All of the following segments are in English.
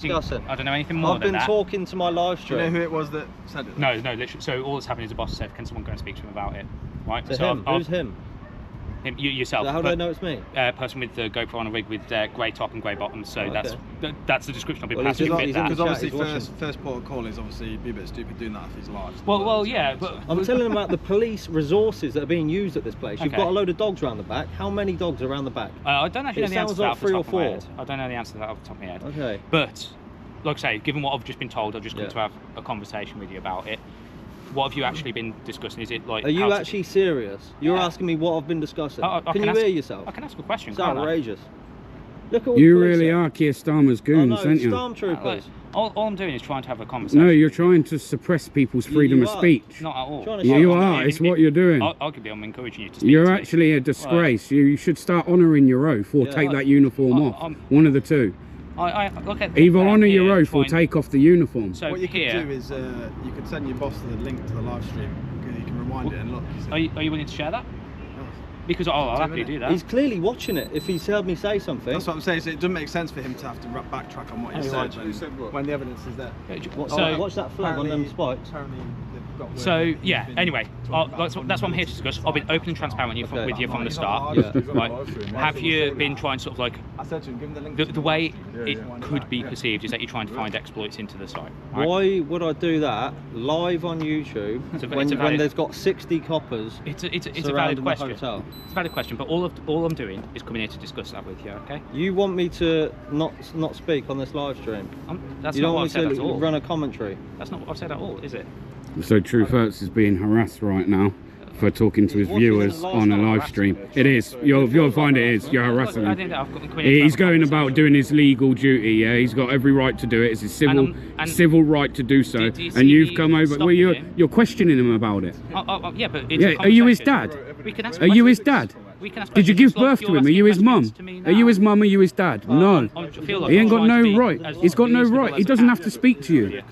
discussing? I don't know anything more than that. I've been talking to my live stream. Do you know who it was that said it? No, literally. So all that's happening is the boss said, "Can someone go and speak to him about it?" Right. To so him? Who's him? Him, yourself. So how do I know it's me? Person with the GoPro on a rig with grey top and grey bottoms. So that's the description I've been Well, passing. Because obviously first port of call is obviously be a bit stupid doing that if he's live. Well, yeah, but I'm telling him about the police resources that are being used at this place. You've got a load of dogs around the back. How many dogs are around the back? I don't actually know the answer to that off the top of my head. I don't know the answer to that off the top of my head. Okay. But like I say, given what I've just been told, I've just come to have a conversation with you about it. What have you actually been discussing? Is it like? Are you actually serious? You're asking me what I've been discussing. Can you hear yourself? I can ask a question. It's outrageous. Look at you really are Keir Starmer's goons, aren't you? Stormtroopers. All I'm doing is trying to have a conversation. No, you're trying to suppress people's freedom of speech. Not at all. You are. It's what you're doing. Arguably, I'm encouraging you to speak. You're actually a disgrace. You should start honouring your oath or take that uniform off. One of the two. Either honour your oath or take off the uniform. So what you could do is you could send your boss the link to the live stream. You can rewind it and look. Are you willing to share that? Because I'll happily do that. He's clearly watching it. If he's heard me say something, that's what I'm saying. So it doesn't make sense for him to have to backtrack on what he said when the evidence is there. So watch that flag on them spikes. So yeah. Anyway, that's what I'm here to discuss. I've been open and transparent with you from the start. Right. Have you been trying sort of like the way it could be perceived is that you're trying to find exploits into the site? Right? Why would I do that live on YouTube when there's got 60 coppers? It's a valid question. It's a valid question, but all I'm doing is coming here to discuss that with you. Okay? You want me to not speak on this live stream? That's not what I've said at all. Run a commentary. That's not what I've said at all, is it? So TruthHurts is being harassed right now for talking to his viewers on a live stream. It is. You'll find it is. You're harassing him. He's going about doing his legal duty. Yeah, he's got every right to do it. It's his civil right to do so. And you've come over. Well, you're questioning him about it. Yeah, but are you his dad? Are you his dad? Did you give birth to him? Are you his mum? Are you his mum? Are you his dad? No. He ain't got no right. He's got no right. He doesn't have to speak to you.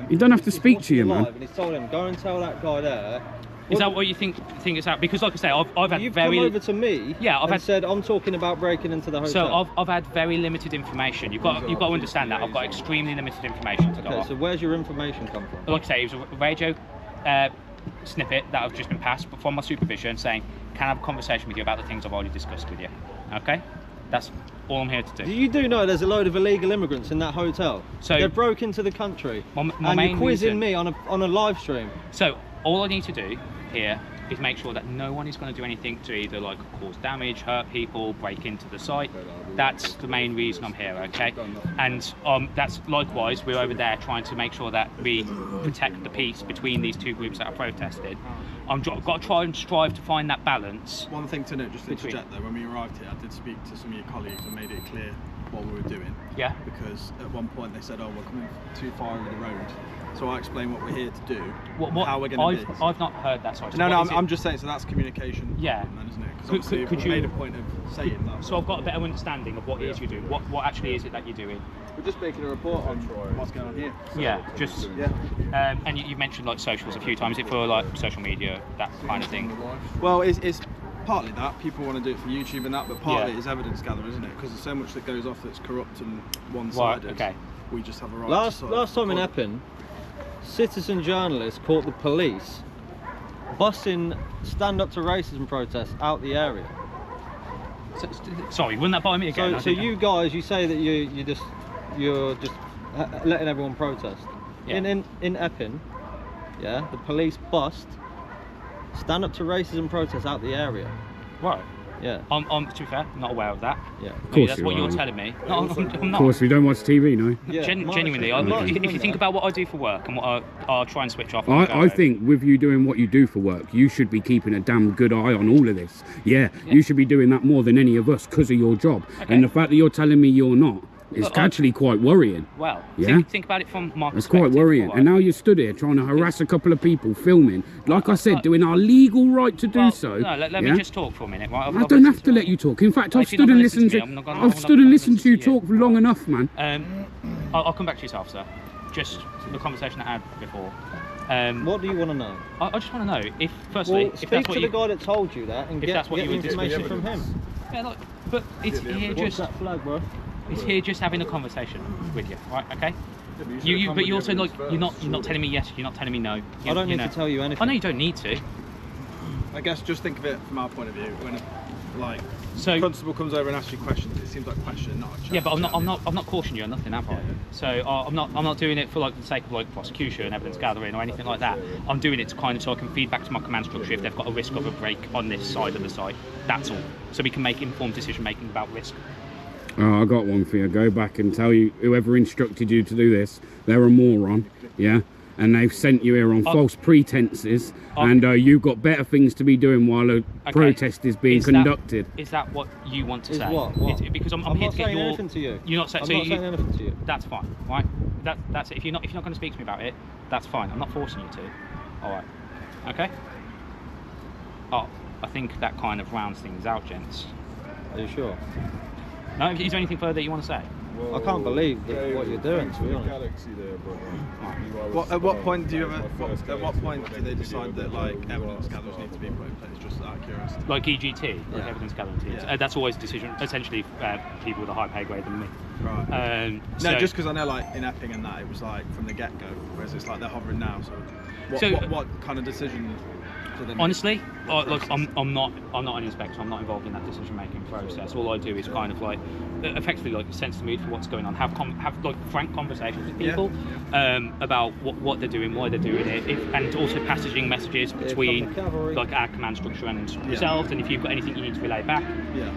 He doesn't have to speak to you, man. And he's told him, go and tell that guy there. Is that what you think it's out? Because like I say, I've had You've come over to me and said I'm talking about breaking into the hotel. So I've had very limited information. You've got to understand that. I've got extremely limited information to go off. So where's your information come from? Like I say, it was a radio snippet that I've just been passed from my supervision saying, can I have a conversation with you about the things I've already discussed with you? Okay? That's all I'm here to do. You do know there's a load of illegal immigrants in that hotel. So they broke into the country. And you're quizzing me on a live stream. So all I need to do here is make sure that no one is going to do anything to either like cause damage, hurt people, break into the site. That's the main reason I'm here, okay? And that's likewise, we're over there trying to make sure that we protect the peace between these two groups that are protested. I've got to try and strive to find that balance. One thing to note, just to interject though, when we arrived here, I did speak to some of your colleagues and made it clear what we were doing. Yeah. Because at one point they said, oh, we're coming too far over the road. So I explained what we're here to do, how we're going to be. I've not heard that side. No, I'm just saying, so that's communication. Yeah. Then, isn't it? Because obviously we made a point of saying that. So I've got a better understanding of what it is you're doing. What actually is it that you're doing? We're just making a report on what's going on here. Yeah, just... and you mentioned like socials a few times. Is it for like social media, that kind of thing? Well, it's partly that. People want to do it for YouTube and that, but partly it's evidence gathering, isn't it? Because there's so much that goes off that's corrupt and one-sided. Right, okay. We just have a right Last time in Epping, citizen journalists caught the police busing stand-up to racism protests out the area. Sorry, wouldn't that bother me again? So you guys, you say that you're just letting everyone protest. Yeah. In Epping, yeah, the police bust stand-up to racism protests out the area. Right. Yeah. To be fair, I'm not aware of that. Yeah. Of course that's what you're telling me. No, I'm not. Of course, we don't watch TV, no? Yeah, genuinely, if you think about what I do for work and what I'll try and switch off. I think with you doing what you do for work, you should be keeping a damn good eye on all of this. Yeah. You should be doing that more than any of us because of your job. Okay. And the fact that you're telling me you're not, it's actually quite worrying. Well, yeah? think about it from my perspective. It's quite worrying. And now you stood here trying to harass a couple of people filming. Like I said, doing our legal right to do so. No, let me just talk for a minute. Right? I don't have to let you talk. In fact, I've stood and listened to you talk for long enough, man. I'll come back to yourself, sir. Just the conversation I had before. What do you want to know? I just want to know if, firstly, if that's what the guy that told you that and get the information from him. Yeah, but it's here just... What's that flag, bro? He's here just having a conversation with you, right? Okay. But you also like you're not telling me yes. You're not telling me no. I don't need to tell you anything. I know you don't need to. I guess just think of it from our point of view. When so constable comes over and asks you questions, it seems like a question, not a chat. Yeah, but I'm not cautioning you on nothing, have I? So I'm not doing it for like the sake of like prosecution, evidence gathering, or anything like that. I'm doing it to kind of so I can feed back to my command structure if they've got a risk of a break on this side of the site. That's all. So we can make informed decision making about risk. Oh, I got one for you. Go back and tell you whoever instructed you to do this, they're a moron. Yeah. And they've sent you here on false pretenses, and you've got better things to be doing while a protest is being conducted. Is that what you want to say? What? Because I'm here to get your. Anything to you. You're not saying. I'm not saying anything to you. That's fine, right? That's it. If you're not going to speak to me about it, that's fine. I'm not forcing you to. All right. Okay. Oh, I think that kind of rounds things out, gents. Are you sure? No. Is there anything further you want to say? I can't believe what you're doing, to be honest. At what point do you ever? At what point do they decide that like evidence gatherers need to be put in place? Just out of curiosity. Like EGT, like evidence gathering teams. That's always a decision. Essentially, people with a high pay grade than me. Right. No, just because I know like in Epping and that it was like from the get go, whereas it's like they're hovering now. So what kind of decision? Honestly, look, I'm not an inspector. I'm not involved in that decision-making process. All I do is kind of like, effectively like sense the mood for what's going on. Have like frank conversations with people about what they're doing, why they're doing it, and also passaging messages between like our command structure and yourselves. And if you've got anything you need to relay back,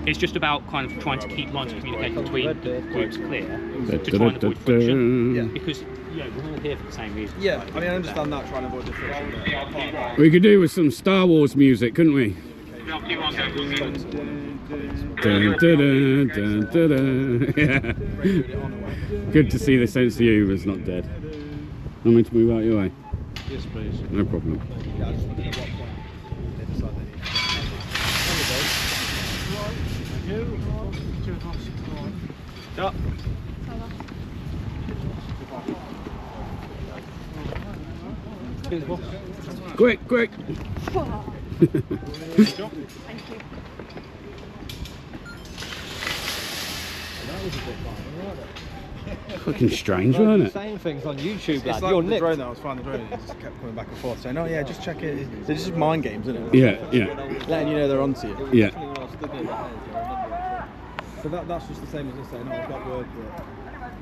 it's just about kind of trying to keep lines of communication between the groups clear to try and avoid friction. Because we're all here for the same reason. Yeah, I mean I understand that, trying to avoid the friction. We could do with some Star Wars music, couldn't we? Dun, dun, dun, dun, dun, dun. Yeah. Good to see the sense of humour is not dead. Want me to move out your way? Yes, please. No problem. Yeah, I just wondered at what point they decide they need Quick, quick. Fucking strange, wasn't it? Saying things on YouTube, it's like the drone that I was flying the drone, it just kept coming back and forth saying, oh yeah, just check it. They're just mind games, isn't it? Yeah, yeah. Letting you know they're onto you. Yeah. So that's just the same as us saying, oh, I've got word that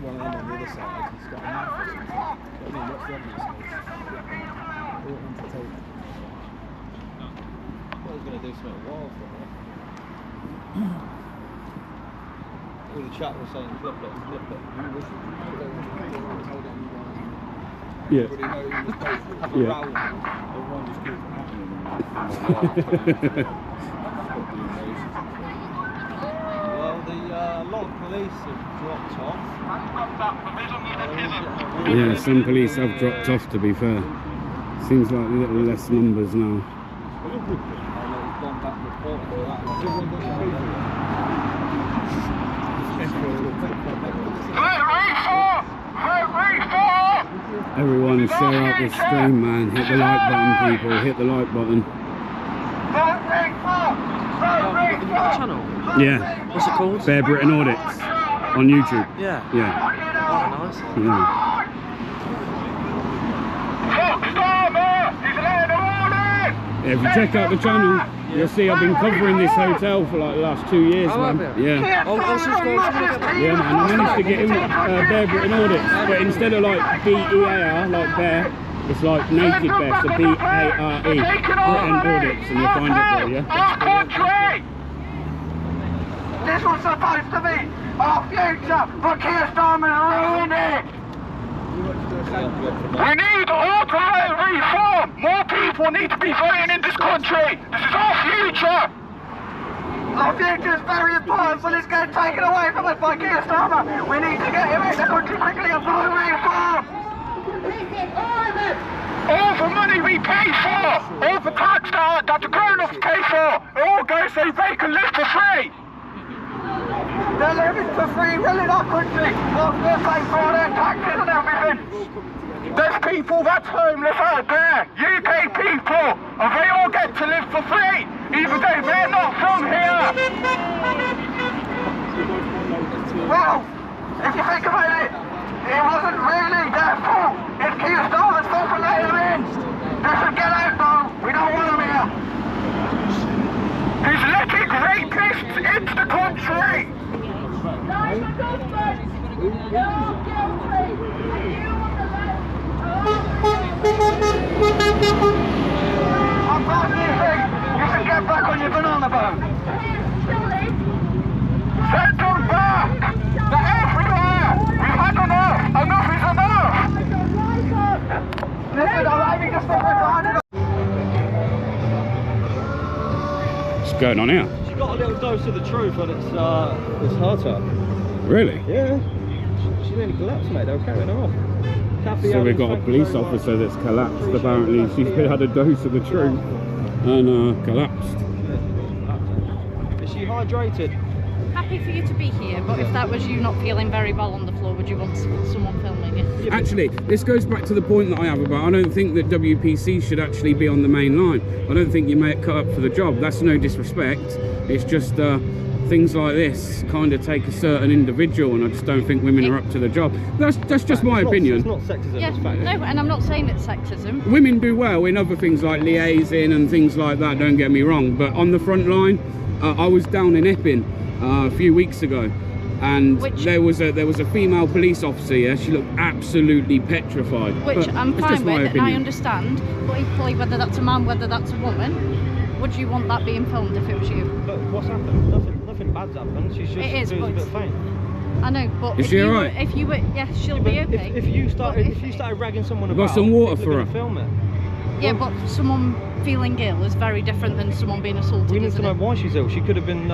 one of them on the other side has got a knife or something. I mean, what's the evidence? They don't want to take. I was going to do something wild for her. All the chat was saying clip it, clip it. Yeah. Well, the lot of police have dropped off. Yeah, some police have dropped off, to be fair. Seems like a little less numbers now. Everyone share out this stream, man. Hit the like button, people. Hit the like button. Channel? Yeah. What's it called? Bear Britain Audits on YouTube. Yeah. Yeah. Oh, nice. Yeah. If you check out the channel, you'll see I've been covering this hotel for like the last 2 years, man. Yeah. I'll subscribe to it. Yeah, man. I managed to get in Bear Britain Audits, but instead of like B-E-A-R, like bear, it's like naked bear, so B-A-R-E, Britain Audits, and you'll find it there, yeah? This was supposed to be our future, but Keir Starmer ruined it! We need auto reform! More people need to be voting in this country! This is our future! Our future is very important, but it's getting taken away from us by Keir Starmer! We need to get him in the country quickly and vote reform! All the money we pay for! All the tax that the grown-ups pay for! It all goes so they can live for free! They're living for free will in our country! Whilst we're paying for all their taxes and everything! There's people that's homeless out there, UK people, and they all get to live for free, even though they're not from here. Well, If you think about it, it wasn't really their fault. It's Keystone fault for letting them in. They should get out though. We don't want them here. He's letting rapists into the country. I'm passing. You should get back on your banana boat. Send them back! They're everywhere! We've had enough! Enough is enough! Listen, I'm having to stop retarded. What's going on here? She got a little dose of the truth and it's hurt her. Really? Yeah. She nearly collapsed, mate. They were carrying her off. Kathy, So we've got a police officer that's collapsed. Apparently she's had a dose of the truth and collapsed. Is she hydrated? Happy for you to be here, but if that was you not feeling very well on the floor, would you want someone filming you? Actually, this goes back to the point that I have about I don't think that WPC should actually be on the main line. I don't think you may cut up for the job. That's no disrespect. It's just things like this kind of take a certain individual, and I just don't think women are up to the job. That's just my opinion. It's not sexism. Yeah, it's fact. no, and I'm not saying it's sexism. Women do well in other things like liaising and things like that, don't get me wrong, but on the front line, I was down in Epping a few weeks ago, and there was a female police officer here. She looked absolutely petrified. Which but I'm it's fine just my with, and I opinion. understand, but equally, whether that's a man, whether that's a woman, would you want that being filmed if it was you? But what's happened? Nothing bad's happened. She's just It is, a but- bit faint. I know, but Is if she you alright? if you were, yeah, she'll be okay. If you started But if you started ragging someone I've got about, some water people are for gonna her. film it. yeah, but someone feeling ill is very different than someone being assaulted. We need to isn't know it? why she's ill. She could have been.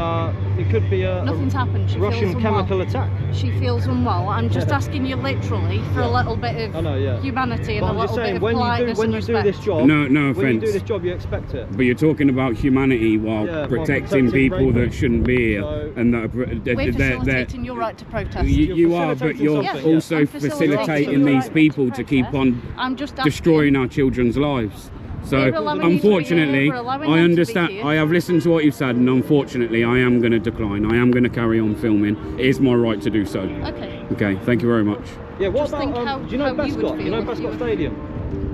It could be a Nothing's happened. She Russian feels unwell. chemical attack. She feels unwell. I'm just Yeah. asking you literally for a little bit of I know, yeah. humanity and But a I'm just little bit saying, of when politeness you and do respect. this job, No when you offence. do this job, you expect it. But you're talking about humanity while Yeah, while protecting protecting people that rapists. shouldn't be here, So- and that We're facilitating your right to protest. you are, but facilitating you're something, yeah. also I'm facilitating facilitating your these right people to to keep protest. on I'm just asking- destroying our children's lives. So We're allowing you to be unfortunately, here, we're allowing them I to be understand. here. I have listened to what you've said, and unfortunately, I am going to decline. I am going to carry on filming. It is my right to do so. Okay. Okay, thank you very much. Yeah. What Just think about? how- Do you know how you would Prescott? feel You know if Prescott you- Stadium?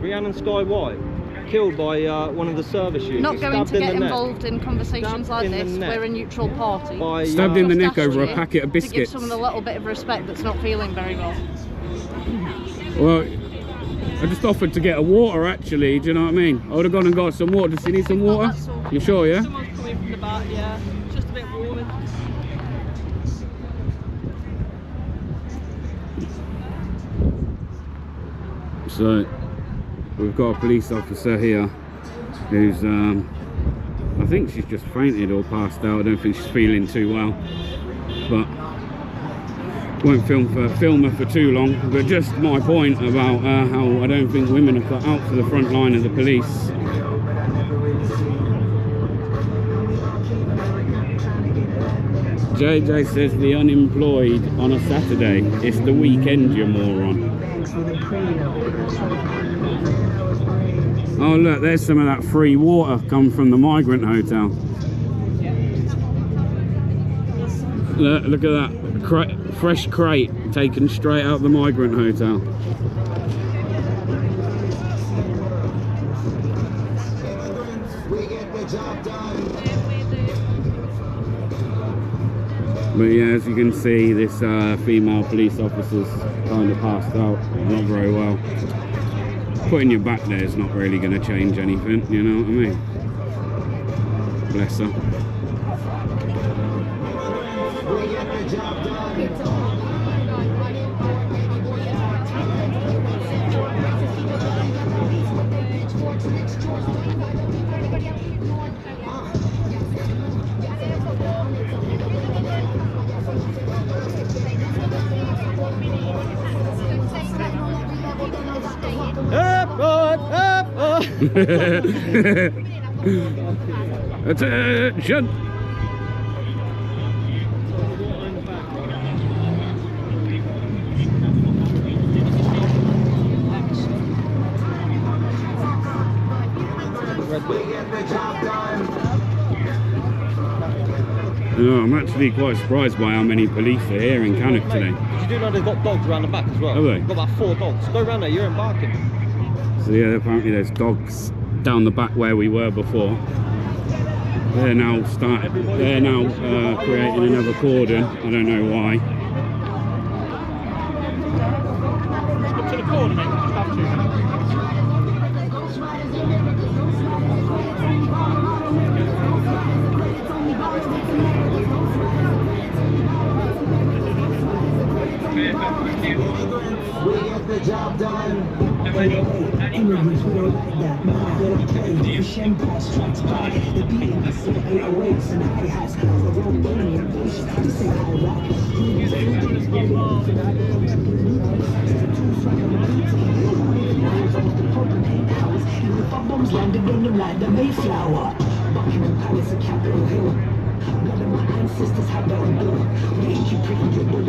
Rhiannon Sky White, killed by one of the service units. Not going stabbed to in get the neck. involved in conversations Stabbed like in the this. neck. We're a neutral party. By, Stabbed in the Just neck over a ask you packet of to give biscuits. someone a little bit of respect that's not feeling very well. Well, I just offered to get a water. Actually, do you know what I mean? I would have gone and got some water. Does she need some water? That's all. You sure? Yeah. Someone's coming from the back, yeah. Just a bit warm. So we've got a police officer here who's I think she's just fainted or passed out. I don't think she's feeling too well, but won't film her for too long. But just my point about how I don't think women are cut out for the front line of the police. JJ says the unemployed on a Saturday. It's the weekend, you moron. Oh look, there's some of that free water come from the Migrant Hotel. Look at that fresh crate taken straight out the Migrant Hotel. But yeah, as you can see, this female police officer's kind of passed out, not very well. Putting your back there is not really going to change anything, you know what I mean? Bless her. Attention! No, I'm actually quite surprised by how many police are here in Cannock today. Did you do know they've got dogs around the back as well? Have they? They've got about 4 dogs. Go around there, you're embarking. So yeah, apparently there's dogs down the back where we were before. They're now creating another cordon. I don't know why. Up to the corner, mate. Just have 2 minutes. We get the job done. Immigrants, we don't like that. Man, they don't play. The champagne's trapped by the beatings. 808s and hi-hats. The wrong money and bullshit. To say how rock. Bombs landed on the land of Mayflower. Buckingham Palace and Capitol Hill. None of my ancestors had that on bill. We ain't you pretty good.